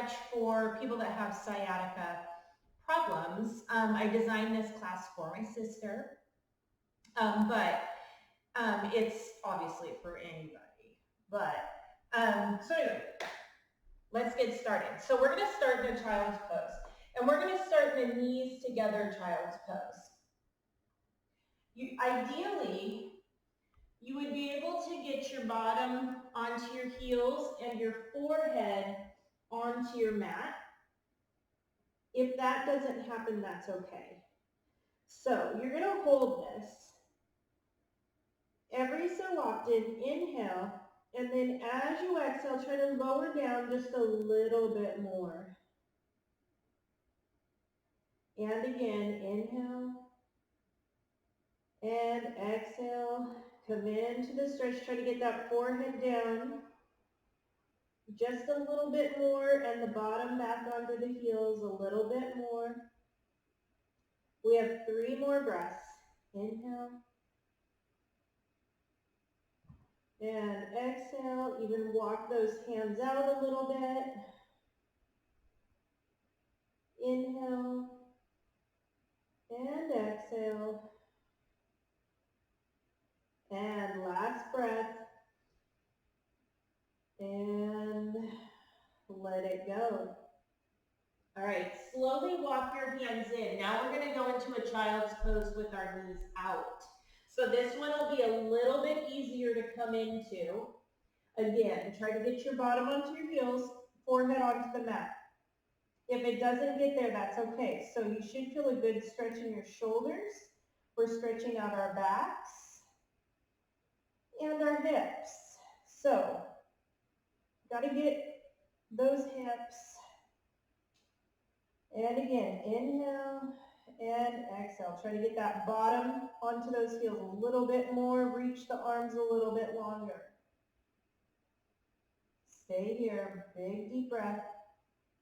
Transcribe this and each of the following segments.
stretch for people that have sciatica problems. I designed this class for my sister, but it's obviously for anybody. But so anyway, let's get started. So we're going to start in a child's pose, and we're going to start in a knees together child's pose. Ideally, you would be able to get your bottom onto your heels and your forehead onto your mat. If that doesn't happen, that's okay. So you're going to hold this. Every so often, inhale, and then as you exhale, try to lower down just a little bit more. And again, inhale and exhale. Come into the stretch. Try to get that forehead down just a little bit more and the bottom back onto the heels a little bit more. We have 3 more breaths. Inhale. And exhale. Even walk those hands out a little bit. Inhale. And exhale. And last breath. And let it go. All right, slowly walk your hands in. Now we're going to go into a child's pose with our knees out. So this one will be a little bit easier to come into. Again, try to get your bottom onto your heels, forehead onto the mat. If it doesn't get there, that's okay. So you should feel a good stretch in your shoulders. We're stretching out our backs and our hips. So, got to get those hips. And again, inhale and exhale. Try to get that bottom onto those heels a little bit more. Reach the arms a little bit longer. Stay here. Big deep breath.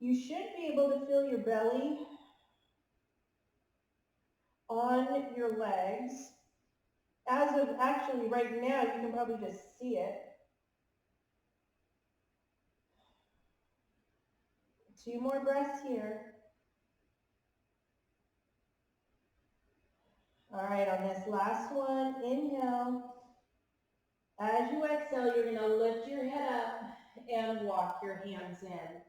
You should be able to feel your belly on your legs. As of actually right now, you can probably just see it. 2 more breaths here. All right, on this last one, inhale. As you exhale, you're going to lift your head up and walk your hands in.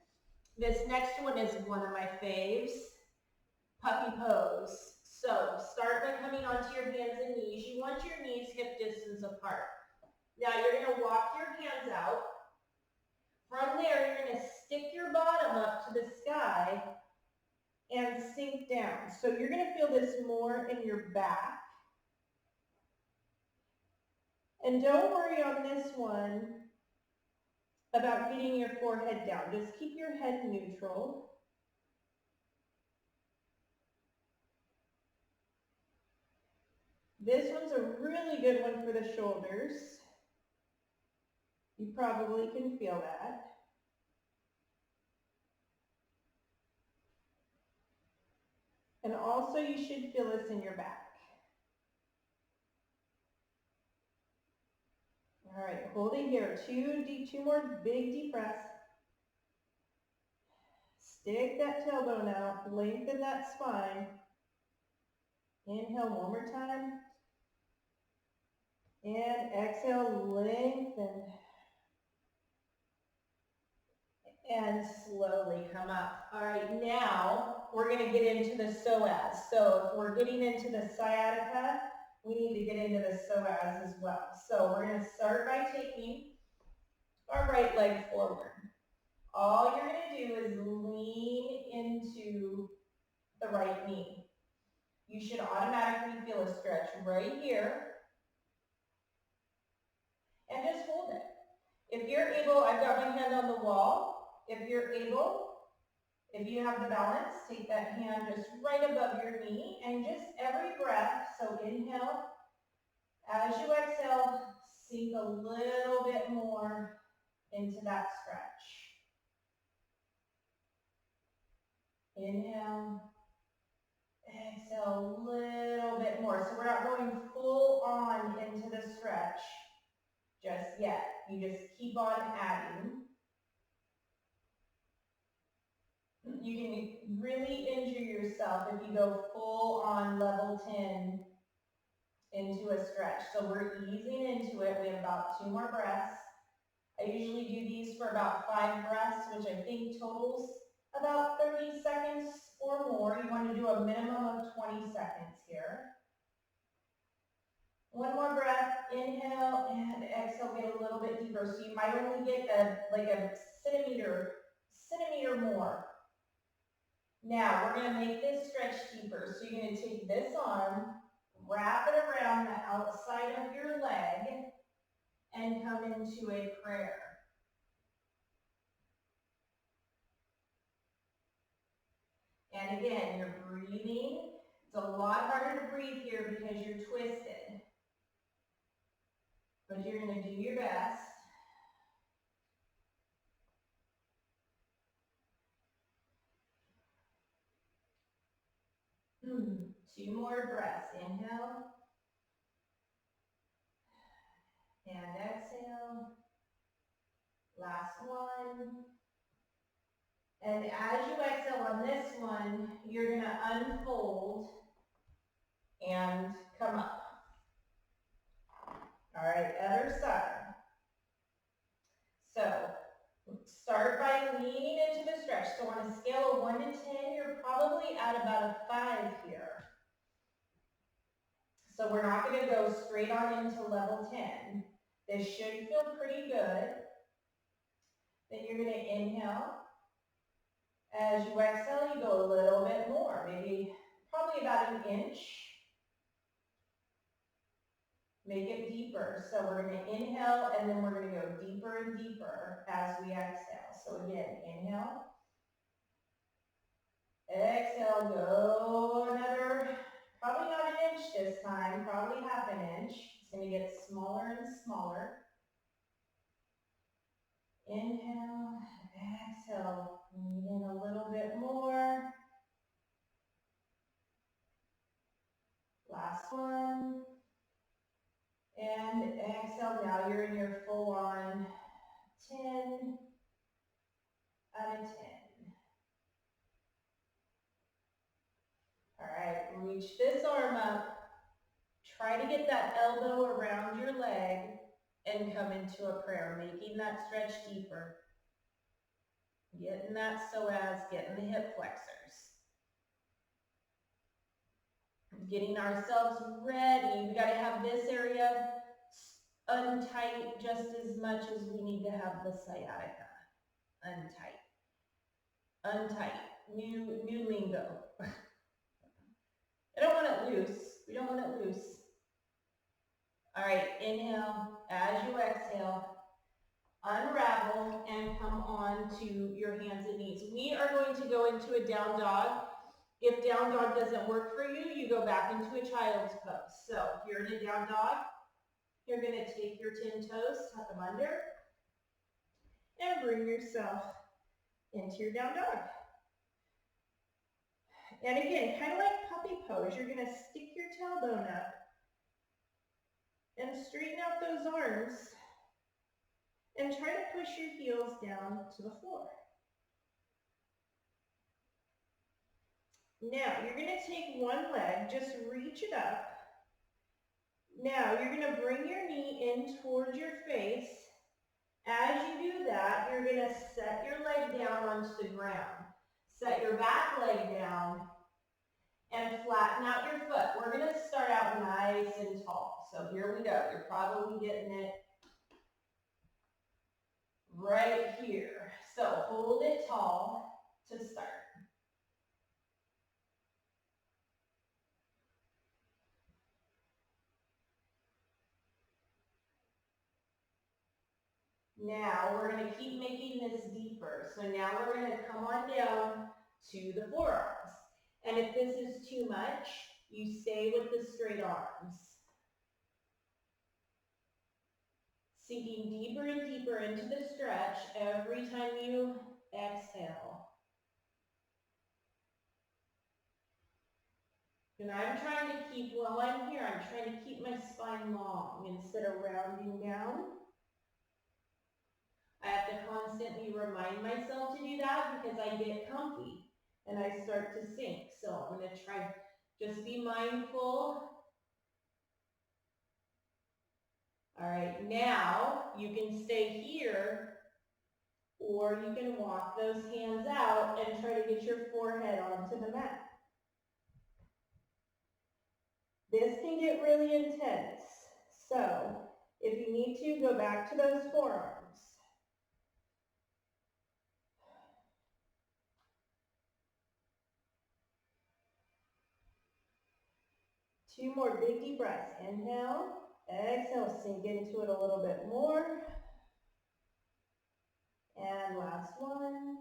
This next one is one of my faves, puppy pose. So start by coming onto your hands and knees. You want your knees hip distance apart. Now you're going to walk your hands out. From there, you're going to stick your bottom up to the sky and sink down. So you're going to feel this more in your back. And don't worry on this one about getting your forehead down. Just keep your head neutral. This one's a really good one for the shoulders. You probably can feel that. And also you should feel this in your back. All right, hold it here. 2 more big deep breaths. Stick that tailbone out, lengthen that spine. Inhale one more time. And exhale, lengthen. And slowly come up. All right, now we're going to get into the psoas. So if we're getting into the sciatica, we need to get into the psoas as well. So we're going to start by taking our right leg forward. All you're going to do is lean into the right knee. You should automatically feel a stretch right here. And just hold it. If you're able, I've got my hand on the wall. If you're able, if you have the balance, take that hand just right above your knee and just every breath, so inhale, as you exhale, sink a little bit more into that stretch. Inhale, exhale a little bit more. So we're not going full on into the stretch just yet. You just keep on adding. You can really injure yourself if you go full on level 10 into a stretch. So we're easing into it. We have about 2 more breaths. I usually do these for about 5 breaths, which I think totals about 30 seconds or more. You want to do a minimum of 20 seconds here. 1 more breath, inhale, and exhale, get a little bit deeper. So you might only get like a centimeter more. Now, we're going to make this stretch deeper. So you're going to take this arm, wrap it around the outside of your leg, and come into a prayer. And again, you're breathing. It's a lot harder to breathe here because you're twisted. But you're going to do your best. Two more breaths. Inhale. And exhale. Last one. And as you exhale on this one, you're going to unfold and come up. All right, other side. So start by leaning into the stretch. So on a scale of 1 to 10, you're probably at about a 5 here. So we're not going to go straight on into level 10. This should feel pretty good. Then you're going to inhale. As you exhale, you go a little bit more, maybe probably about an inch. Make it deeper. So we're going to inhale, and then we're going to go deeper and deeper as we exhale. So again, inhale. Exhale, go another, probably not an inch this time, probably half an inch. It's going to get smaller and smaller. Inhale, exhale, lean in a little bit more. Last one. And exhale, now you're in your full on 10 out of 10. All right, reach this arm up. Try to get that elbow around your leg and come into a prayer, making that stretch deeper. Getting that psoas, getting the hip flexors. Getting ourselves ready. We got to have this area untight just as much as we need to have the sciatica untight. Untight. New lingo. I don't want it loose. We don't want it loose. All right, inhale. As you exhale, unravel and come on to your hands and knees. We are going to go into a down dog. If down dog doesn't work for you, you go back into a child's pose. So if you're in a down dog, you're going to take your 10 toes, tuck them under, and bring yourself into your down dog. And again, kind of like puppy pose, you're going to stick your tailbone up and straighten out those arms and try to push your heels down to the floor. Now, you're going to take one leg, just reach it up. Now, you're going to bring your knee in towards your face. As you do that, you're going to set your leg down onto the ground. Set your back leg down and flatten out your foot. We're going to start out nice and tall. So here we go. You're probably getting it right here. So hold it tall to start. Now we're going to keep making this deeper. So now we're going to come on down to the forearms. And if this is too much, you stay with the straight arms. Sinking deeper and deeper into the stretch every time you exhale. And I'm trying to keep, while I'm here, I'm trying to keep my spine long instead of rounding down. I have to constantly remind myself to do that because I get comfy. and I start to sink. So I'm going to try, just be mindful. All right, now you can stay here, or you can walk those hands out and try to get your forehead onto the mat. This can get really intense. So if you need to, go back to those forearms. Two more big deep breaths. Inhale, exhale, sink into it a little bit more. And last one.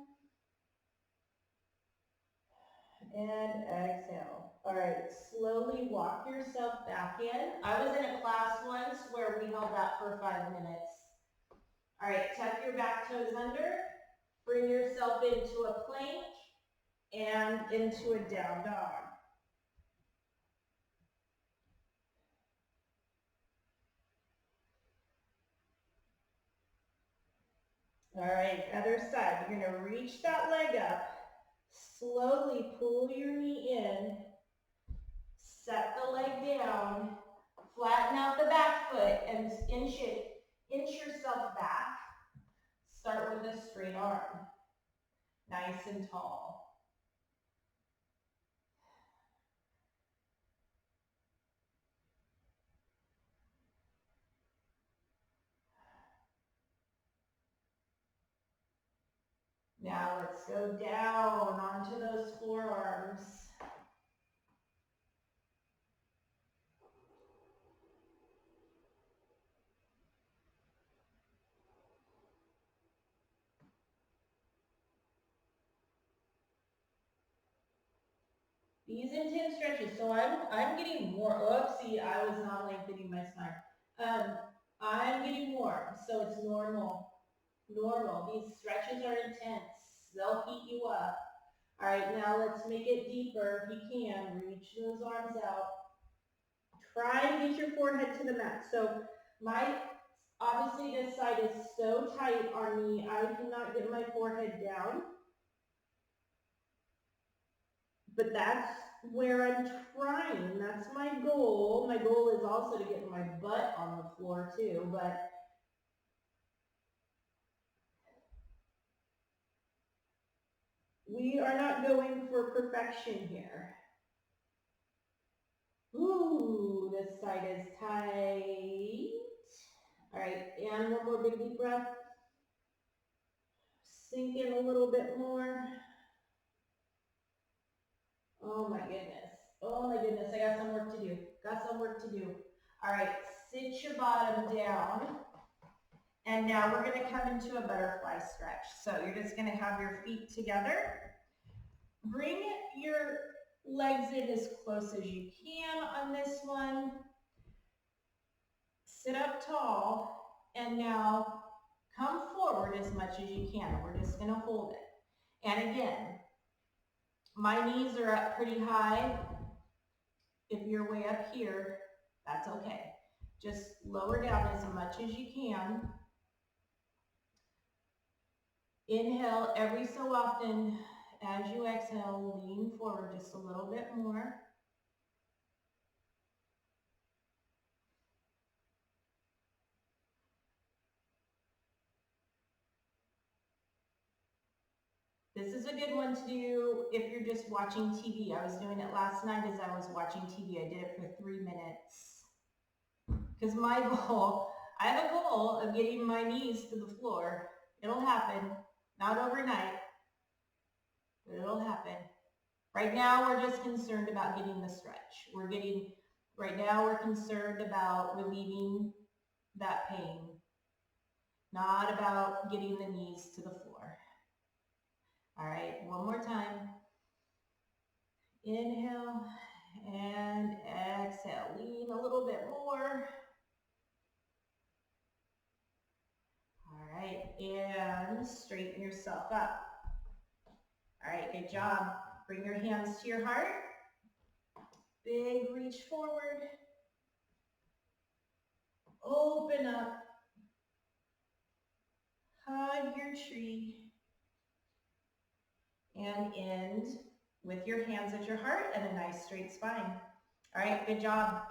And exhale. All right, slowly walk yourself back in. I was in a class once where we held that for 5 minutes. All right, tuck your back toes under. Bring yourself into a plank and into a down dog. All right, other side. You're going to reach that leg up. Slowly pull your knee in. Set the leg down. Flatten out the back foot and inch yourself back. Start with a straight arm. Nice and tall. Now let's go down onto those forearms. These intense stretches. So I'm getting warm. Oopsie, I was not lengthening my spine. I'm getting warm, so it's normal. Normal. These stretches are intense. They'll heat you up. All right, now let's make it deeper if you can. Reach those arms out. Try to get your forehead to the mat. So obviously this side is so tight on me, I cannot get my forehead down. But that's where I'm trying. That's my goal. My goal is also to get my butt on the floor too, but we are not going for perfection here. Ooh, this side is tight. All right, and one more big deep breath. Sink in a little bit more. Oh my goodness. Oh my goodness, I got some work to do. Got some work to do. All right, sit your bottom down. And now we're gonna come into a butterfly stretch. So you're just gonna have your feet together. Bring your legs in as close as you can on this one. Sit up tall, and now come forward as much as you can. We're just gonna hold it. And again, my knees are up pretty high. If you're way up here, that's okay. Just lower down as much as you can. Inhale every so often. As you exhale, lean forward just a little bit more. This is a good one to do if you're just watching TV. I was doing it last night as I was watching TV. I did it for 3 minutes. Because my goal, I have a goal of getting my knees to the floor. It'll happen. Not overnight, but it'll happen. Right now, we're just concerned about getting the stretch. Right now, we're concerned about relieving that pain, not about getting the knees to the floor. All right, one more time. Inhale and exhale. Lean a little bit more. All right, and straighten yourself up. All right, good job. Bring your hands to your heart. Big reach forward. Open up. Hug your tree. And end with your hands at your heart and a nice straight spine. All right, good job.